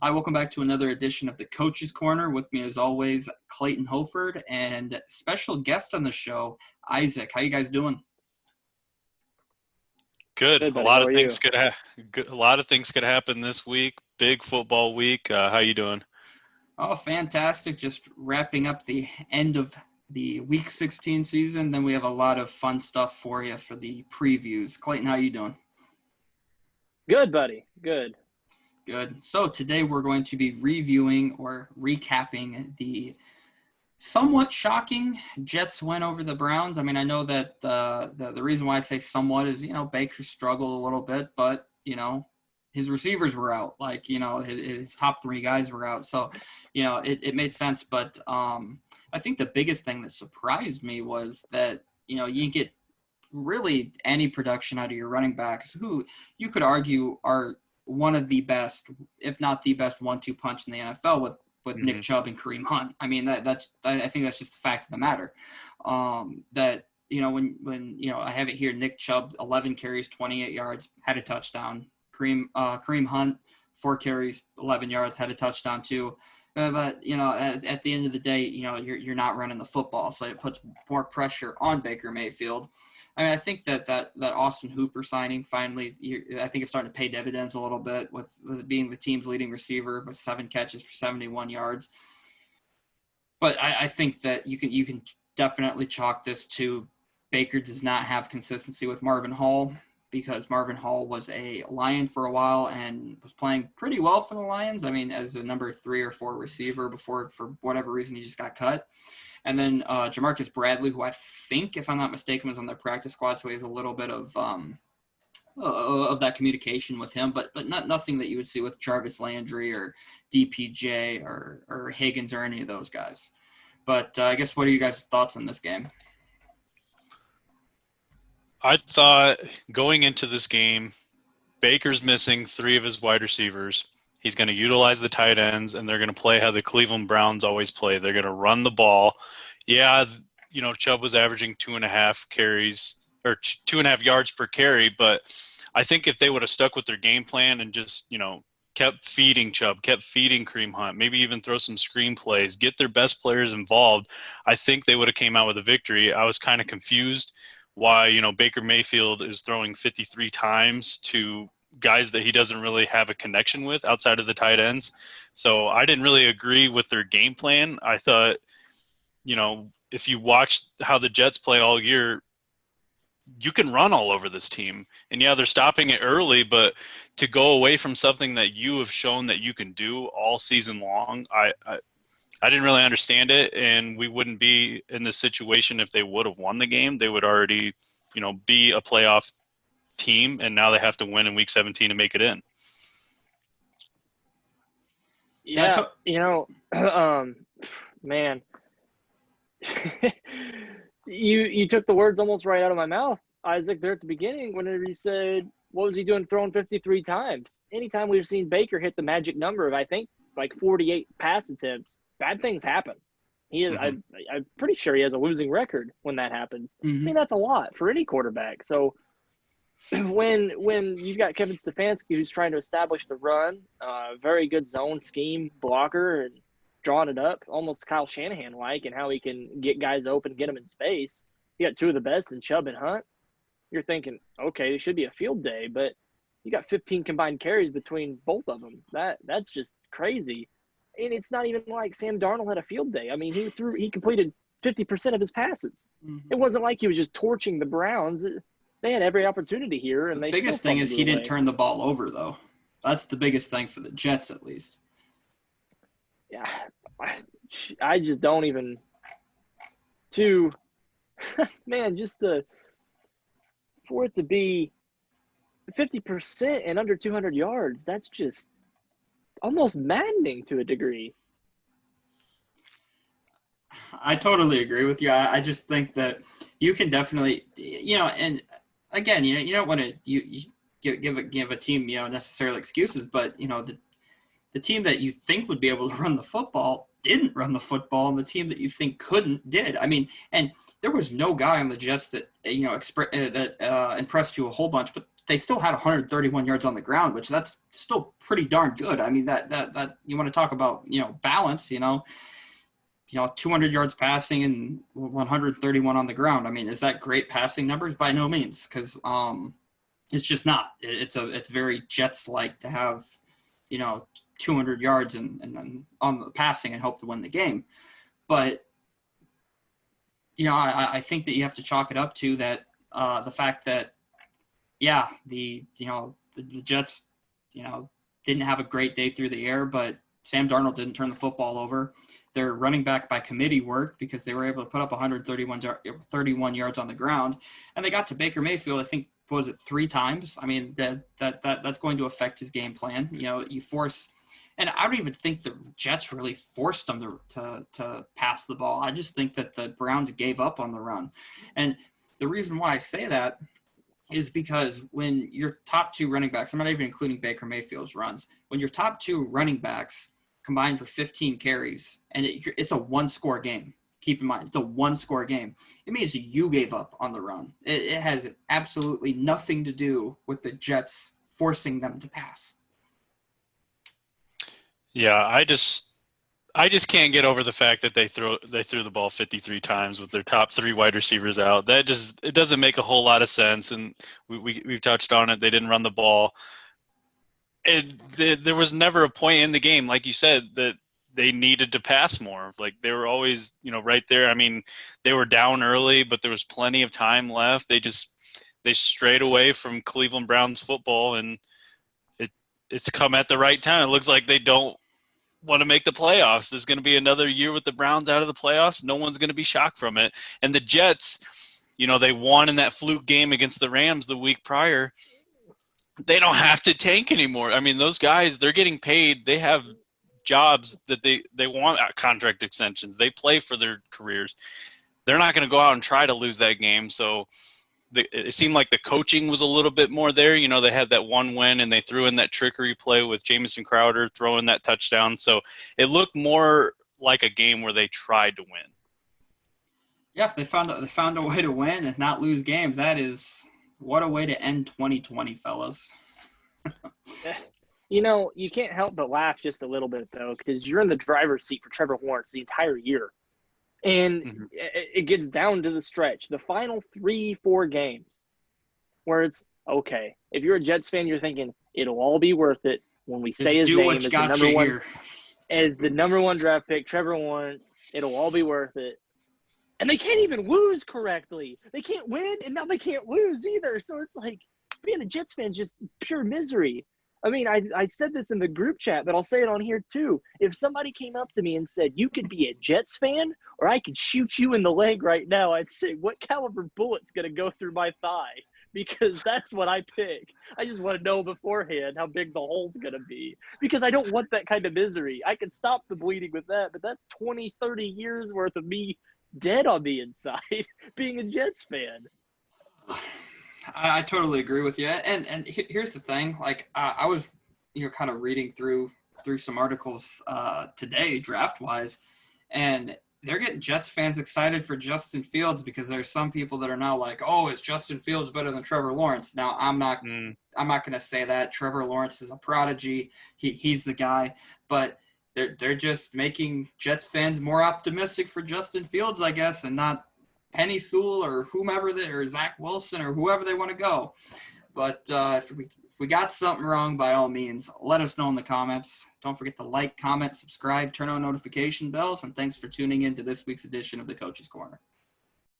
Hi, welcome back to another edition of the Coach's Corner. With me, as always, Clayton Holford, and special guest on the show, Isaac. How you guys doing? Good. Good, A buddy. lot How of are things you? could happen this week. Big football week. How you doing? Oh, fantastic. Just wrapping up the end of the Week 16 season. Then we have a lot of fun stuff for you for the previews. Clayton, how you doing? Good, buddy. Good. Good. So today we're going to be reviewing or recapping the somewhat shocking Jets win over the Browns. I mean, I know that the reason why I say somewhat is, Baker struggled a little bit, but, his receivers were out. Like, his top three guys were out. So, it made sense. But I think the biggest thing that surprised me was that, you didn't get really any production out of your running backs, who you could argue are one of the best, if not the best 1-2 punch in the NFL with Nick Chubb and Kareem Hunt. I mean, I think that's just the fact of the matter. That, when I have it here, Nick Chubb, 11 carries, 28 yards, had a touchdown. Kareem Hunt, 4 carries, 11 yards, had a touchdown too. But at the end of the day, you're not running the football, so it puts more pressure on Baker Mayfield. I mean, I think that Austin Hooper signing finally, I think it's starting to pay dividends a little bit with being the team's leading receiver with 7 catches for 71 yards. But I think that you can definitely chalk this to Baker does not have consistency with Marvin Hall, because Marvin Hall was a Lion for a while and was playing pretty well for the Lions. I mean, as a number 3 or 4 receiver before, for whatever reason, he just got cut. And then Jamarcus Bradley, who I think, if I'm not mistaken, was on their practice squad, so he has a little bit of that communication with him, but nothing that you would see with Jarvis Landry or DPJ or Higgins or any of those guys. But I guess, what are you guys' thoughts on this game? I thought going into this game, Baker's missing 3 of his wide receivers. He's going to utilize the tight ends, and they're going to play how the Cleveland Browns always play. They're going to run the ball. Yeah, Chubb was averaging 2.5 carries or 2.5 yards per carry, but I think if they would have stuck with their game plan and just, kept feeding Chubb, kept feeding Kareem Hunt, maybe even throw some screen plays, get their best players involved, I think they would have came out with a victory. I was kind of confused why, Baker Mayfield is throwing 53 times to guys that he doesn't really have a connection with outside of the tight ends. So I didn't really agree with their game plan. I thought, if you watch how the Jets play all year, you can run all over this team. And yeah, they're stopping it early, but to go away from something that you have shown that you can do all season long, I didn't really understand it. And we wouldn't be in this situation if they would have won the game. They would already, be a playoff team, and now they have to win in week 17 to make it in. Yeah, man. You took the words almost right out of my mouth, Isaac, there at the beginning whenever you said, what was he doing throwing 53 times? Anytime we've seen Baker hit the magic number of, I think, like 48 pass attempts, bad things happen. He is, I'm pretty sure he has a losing record when that happens. I mean, that's a lot for any quarterback. So when you've got Kevin Stefanski, who's trying to establish the run, very good zone scheme blocker and drawing it up, almost Kyle Shanahan-like, and how he can get guys open, get them in space. You got 2 of the best in Chubb and Hunt. You're thinking, okay, it should be a field day, but you got 15 combined carries between both of them. That's just crazy. And it's not even like Sam Darnold had a field day. I mean, he completed 50% of his passes. It wasn't like he was just torching the Browns. They had every opportunity here, and The they biggest still thing is he fumbled it didn't away. turn the ball over, though. That's the biggest thing for the Jets, at least. Yeah, I just don't even man, for it to be 50% and under 200 yards, that's just almost maddening to a degree. I totally agree with you. I just think that you can definitely, and again, you don't want to you give a team, necessarily excuses, but the team that you think would be able to run the football didn't run the football, and the team that you think couldn't did. I mean, and there was no guy on the Jets that impressed you a whole bunch, but they still had 131 yards on the ground, which that's still pretty darn good. I mean, that you want to talk about, balance, 200 yards passing and 131 on the ground. I mean, is that great passing numbers? By no means, because it's just not. It's very Jets-like to have, 200 yards and on the passing and hope to win the game. But, I think that you have to chalk it up to that the fact that, the Jets, didn't have a great day through the air, but Sam Darnold didn't turn the football over. Their running back by committee worked because they were able to put up 131 yards on the ground, and they got to Baker Mayfield, I think, was it 3 times? I mean, that's going to affect his game plan. You force, and I don't even think the Jets really forced them to pass the ball. I just think that the Browns gave up on the run. And the reason why I say that is because when your top 2 running backs, I'm not even including Baker Mayfield's runs, when your top 2 running backs combined for 15 carries, and it's a 1-score game. Keep in mind, it's a 1-score game. It means you gave up on the run. It has absolutely nothing to do with the Jets forcing them to pass. Yeah, I just can't get over the fact that they threw the ball 53 times with their top 3 wide receivers out. It doesn't make a whole lot of sense, and we've touched on it. They didn't run the ball. There was never a point in the game, like you said, that they needed to pass more. Like, they were always, right there. I mean, they were down early, but there was plenty of time left. They strayed away from Cleveland Browns football, and it's come at the right time. It looks like they don't want to make the playoffs. There's going to be another year with the Browns out of the playoffs. No one's going to be shocked from it. And the Jets, they won in that fluke game against the Rams the week prior. They don't have to tank anymore. I mean, those guys, they're getting paid. They have jobs that they want contract extensions. They play for their careers. They're not going to go out and try to lose that game. So it seemed like the coaching was a little bit more there. They had that one win, and they threw in that trickery play with Jamison Crowder throwing that touchdown. So it looked more like a game where they tried to win. Yeah, they found a way to win and not lose games. What a way to end 2020, fellas. You can't help but laugh just a little bit, though, because you're in the driver's seat for Trevor Lawrence the entire year. And it gets down to the stretch, the final 3-4 games, where it's, okay, if you're a Jets fan, you're thinking, it'll all be worth it when we say his name as the number 1 draft pick, Trevor Lawrence. It'll all be worth it. And they can't even lose correctly. They can't win, and now they can't lose either. So it's like, being a Jets fan is just pure misery. I mean, I said this in the group chat, but I'll say it on here too. If somebody came up to me and said, you could be a Jets fan or I could shoot you in the leg right now, I'd say, what caliber bullet's going to go through my thigh? Because that's what I pick. I just want to know beforehand how big the hole's going to be, because I don't want that kind of misery. I can stop the bleeding with that, but that's 20, 30 years worth of me dead on the inside being a Jets fan. I totally agree with you. And here's the thing. Like, I was, kind of reading through some articles today, draft-wise, and they're getting Jets fans excited for Justin Fields because there's some people that are now like, oh, is Justin Fields better than Trevor Lawrence? Now, I'm not going to say that. Trevor Lawrence is a prodigy. He's the guy. But they're just making Jets fans more optimistic for Justin Fields, I guess, and not Penny Sewell or whomever or Zach Wilson or whoever they want to go. But if we got something wrong, by all means, let us know in the comments. Don't forget to like, comment, subscribe, turn on notification bells, and thanks for tuning in to this week's edition of the Coach's Corner.